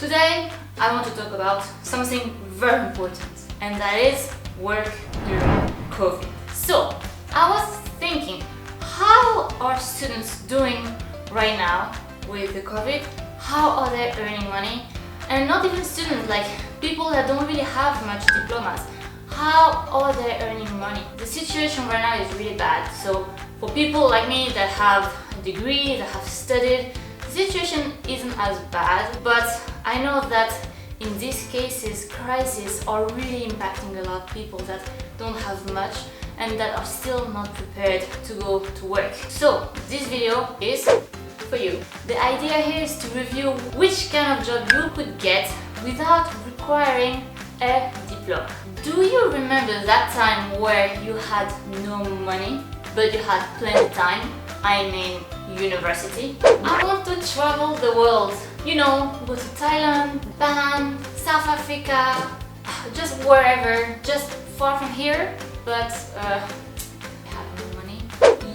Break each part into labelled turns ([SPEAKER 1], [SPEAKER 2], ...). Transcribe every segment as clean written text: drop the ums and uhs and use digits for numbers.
[SPEAKER 1] Today I want to talk about something very important, and that is work during COVID. So I was thinking, how are students doing right now with the COVID? How are they earning money? And not even students, like people that don't really have much diplomas. How are they earning money? The situation right now is really bad. So for people like me that have a degree, that have studied, the situation isn't as bad, but I know that in these cases, crises are really impacting a lot of people that don't have much and that are still not prepared to go to work. So this video is for you. The idea here is to review which kind of job you could get without requiring a diploma. Do you remember that time where you had no money but you had plenty of time? I mean university. I want to travel the world, you know, go to Thailand, Japan, South Africa, just wherever, just far from here, but I have no money.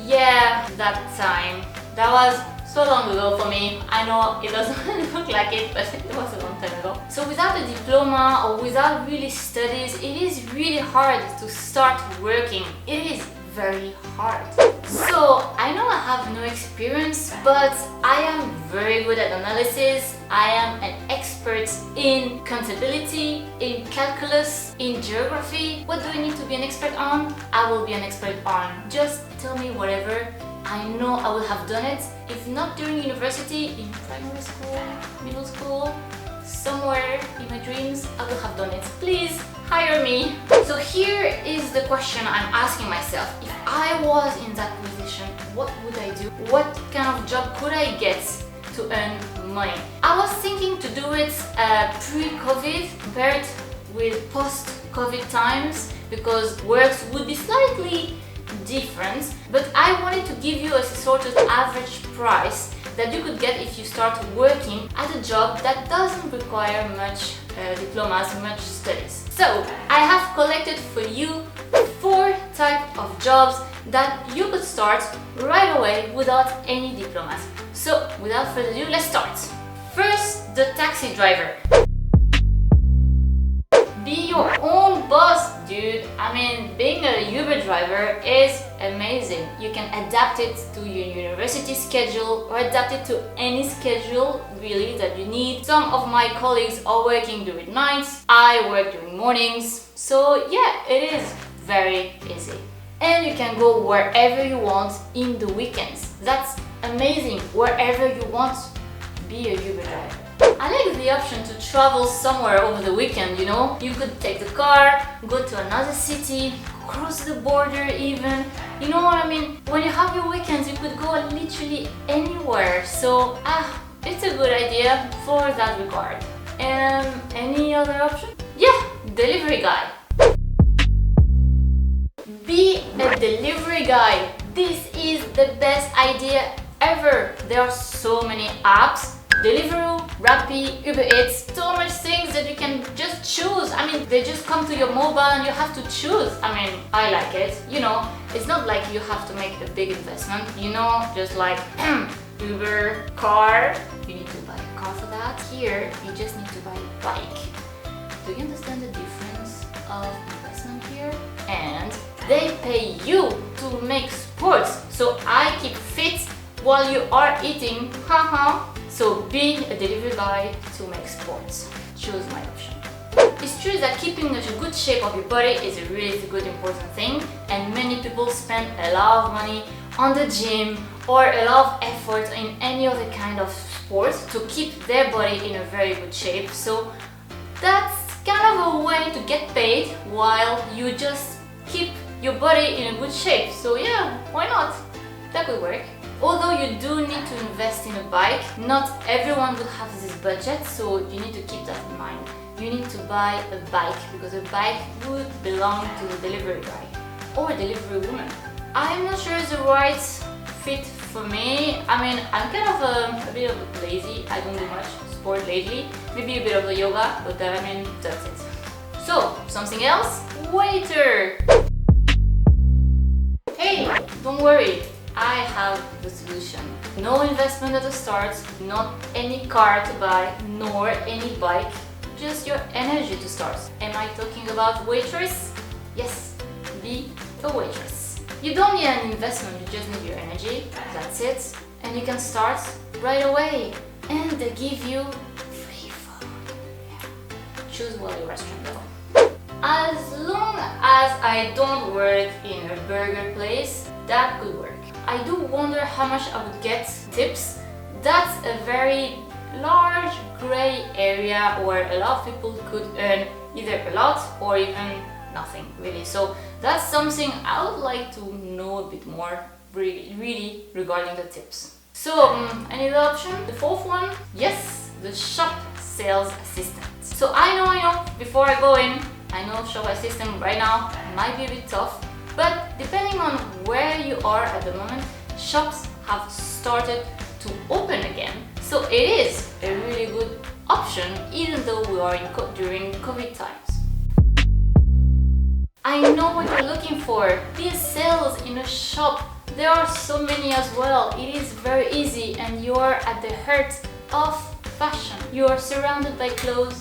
[SPEAKER 1] Yeah, that time. That was so long ago for me. I know it doesn't look like it, but it was a long time ago. So without a diploma or without really studies, it is really hard to start working. It is very hard. So I know I have no experience, but I am very good at analysis. I am an expert in contability, in calculus, in geography. What do I need to be an expert on? I will be an expert on. Just tell me whatever. I know I will have done it. If not during university, in primary school, middle school, somewhere in my dreams, I will have done it. Please hire me. So here is the question I'm asking myself. If I was in that position, what would I do? What kind of job could I get to earn money? I was thinking to do it pre-COVID, compared with post-COVID times, because works would be slightly different, but I wanted to give you a sort of average price that you could get if you start working at a job that doesn't require much diplomas, much studies. So I have collected for you 4 types of jobs that you could start right away without any diplomas. So without further ado, let's start. First, the taxi driver. Be your own boss, dude. I mean, being a Uber driver is amazing. You can adapt it to your university schedule or adapt it to any schedule really that you need. Some of my colleagues are working during nights. I work during mornings. So yeah, it is very easy. And you can go wherever you want in the weekends. That's amazing. Wherever you want, be a Uber driver. I like the option to travel somewhere over the weekend, you know? You could take the car, go to another city, cross the border even. You know what I mean? When you have your weekends, you could go literally anywhere. So, it's a good idea for that regard. Any other option? Yeah, delivery guy. Be a delivery guy. This is the best idea ever. There are so many apps. Deliveroo, Rappi, Ubereats, so much things that you can just choose. I mean, they just come to your mobile and you have to choose. I mean, I like it. You know, it's not like you have to make a big investment, you know, just like Uber, car. You need to buy a car for that. Here, you just need to buy a bike. Do you understand the difference of investment here? And they pay you to make sports. So I keep fit while you are eating. Haha. So be a delivery guy to make sports. Choose my option. It's true that keeping a good shape of your body is a really good important thing, and many people spend a lot of money on the gym or a lot of effort in any other kind of sport to keep their body in a very good shape. So that's kind of a way to get paid while you just keep your body in a good shape. So yeah, why not? That could work. Although you do need to invest in a bike, not everyone will have this budget, so you need to keep that in mind. You need to buy a bike because a bike would belong to the delivery guy or delivery woman. I'm not sure it's the right fit for me. I mean, I'm kind of a bit of lazy. I don't do much sport lately. Maybe a bit of the yoga, but I mean, that's it. So, something else? Waiter! Hey, don't worry. I have the solution. No investment at the start, not any car to buy, nor any bike, just your energy to start. Am I talking about Waitress? Yes, be a waitress. You don't need an investment, you just need your energy, that's it. And you can start right away. And they give you free food. Choose well your restaurant though. As long as I don't work in a burger place, that could work. I do wonder how much I would get tips. That's a very large gray area where a lot of people could earn either a lot or even nothing really. So that's something I would like to know a bit more really regarding the tips. So any other option? The fourth one, yes, the shop sales assistant. So I know, before I go in, I know shop assistant right now might be a bit tough, but depending on where you are at the moment, shops have started to open again. So it is a really good option even though we are during COVID times. I know what you're looking for. These sales in a shop, there are so many as well. It is very easy and you are at the heart of fashion. You are surrounded by clothes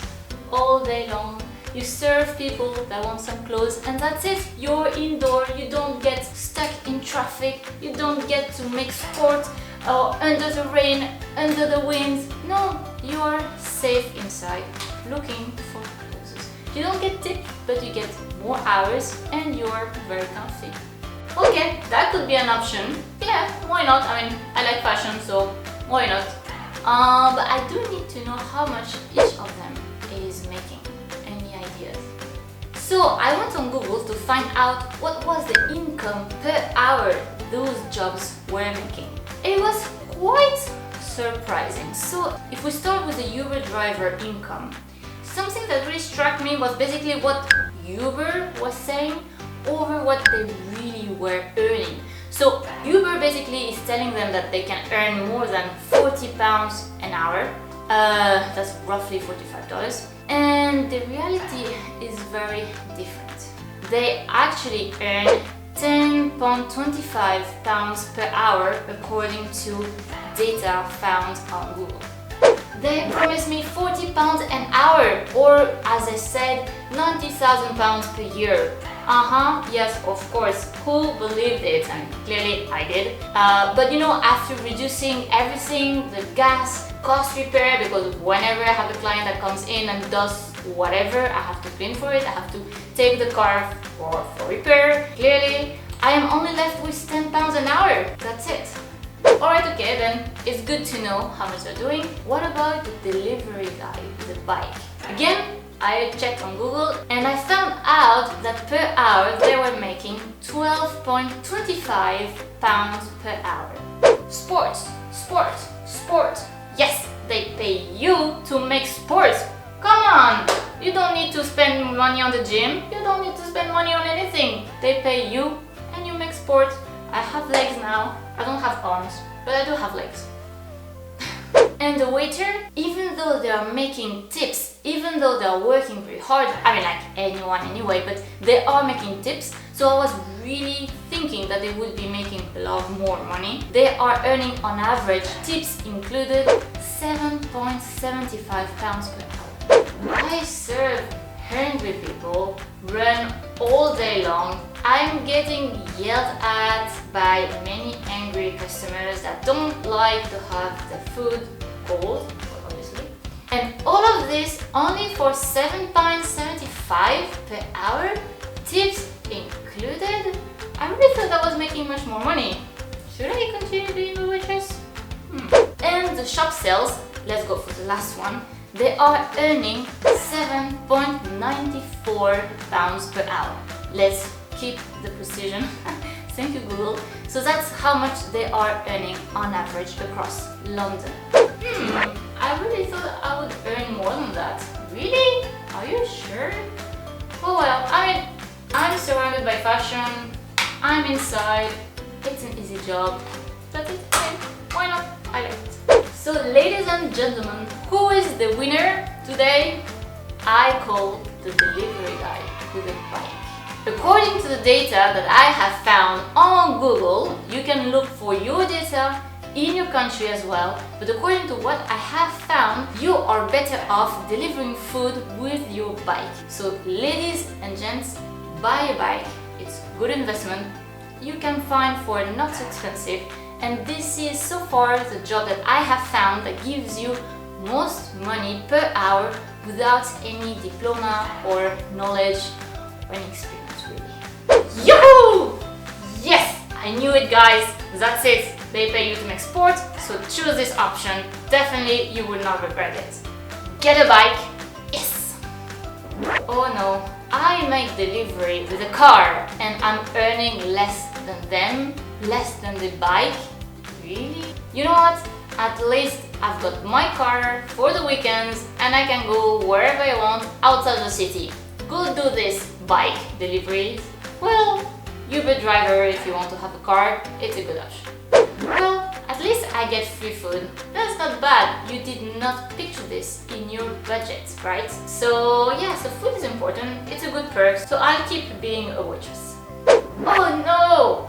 [SPEAKER 1] all day long. You serve people that want some clothes and that's it. You're indoor, you don't get stuck in traffic, you don't get to make sport or under the rain, under the wind. No, you are safe inside looking for clothes. You don't get tipped, but you get more hours and you're very comfy. Okay, that could be an option. Yeah, why not? I mean, I like fashion, so why not? But I do need to know how much each of them is making. Any ideas? So I went on Google to find out what was the income per hour those jobs were making. It was quite surprising. So if we start with the Uber driver income, something that really struck me was basically what Uber was saying over what they really were earning. So Uber basically is telling them that they can earn more than £40 an hour. That's roughly $45. And the reality is very different. They actually earn £10.25 per hour according to data found on Google. They promised me £40 an hour, or as I said, £90,000 per year. Yes, of course, who believed it? And clearly I did. But after reducing everything, the gas, cost repair, because whenever I have a client that comes in and does whatever, I have to clean for it, I have to take the car for repair. Clearly, I am only left with £10 an hour. That's it. Alright, okay, then it's good to know how much they're doing. What about the delivery guy, the bike? Again, I checked on Google and I found out that per hour they were making £12.25 per hour. Sport. Yes, they pay you to make sports. Come on! You don't need to spend money on the gym. You don't need to spend money on anything. They pay you and you make sport. I have legs now. I don't have arms, but I do have legs. And the waiter, even though they are making tips, even though they are working very hard, I mean like anyone anyway, but they are making tips, so I was really thinking that they would be making a lot more money. They are earning on average, tips included, £7.75 per hour. I serve hungry people, run all day long. I'm getting yelled at by many angry customers that don't like to have the food cold, obviously. And all of this only for £7.75 per hour, tips included. I really thought I was making much more money. Should I continue being a waitress? And the shop sales, let's go for the last one. They are earning £7.94 per hour. Let's keep the precision. Thank you, Google. So that's how much they are earning on average across London. I really thought I would earn more than that. Really? Are you sure? Oh well, I mean, I'm surrounded by fashion, I'm inside, it's an easy job. That's it, okay. Why not? I like it. So ladies and gentlemen, who is the winner today? I call the delivery guy with a bike. According to the data that I have found on Google, you can look for your data in your country as well, but according to what I have found, you are better off delivering food with your bike. So ladies and gents, buy a bike. It's a good investment. You can find for not so expensive, and this is so far the job that I have found that gives you most money per hour without any diploma or knowledge or any experience really. Yahoo! Yes! I knew it, guys. That's it. They pay you to make sport, so choose this option. Definitely you will not regret it. Get a bike. Yes! Oh no, I make delivery with a car and I'm earning less than them, less than the bike. Really? You know what? At least I've got my car for the weekends and I can go wherever I want outside the city. Go do this bike delivery. Well, Uber driver if you want to have a car, it's a good option. Well, at least I get free food. That's not bad. You did not picture this in your budget, right? So yeah, so food is important. It's a good perk. So I'll keep being a waitress. Oh no!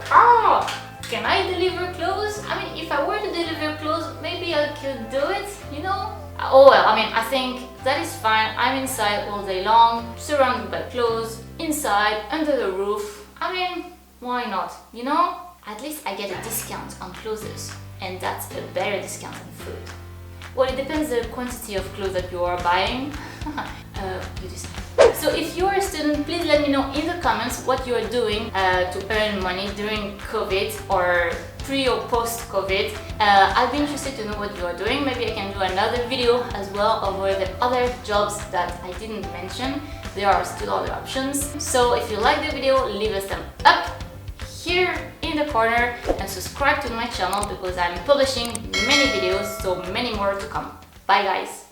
[SPEAKER 1] Can I deliver clothes? I mean, if I were to deliver clothes, maybe I could do it, you know? Oh well, I mean, I think that is fine. I'm inside all day long, surrounded by clothes, inside, under the roof. I mean, why not, you know? At least I get a discount on clothes, and that's a better discount than food. Well, it depends the quantity of clothes that you are buying. You decide. So if you are a student, please let me know in the comments what you are doing to earn money during COVID or pre or post COVID. I'll be interested to know what you are doing. Maybe I can do another video as well over the other jobs that I didn't mention. There are still other options. So if you like the video, leave a thumb up here in the corner and subscribe to my channel because I'm publishing many videos, so many more to come. Bye guys!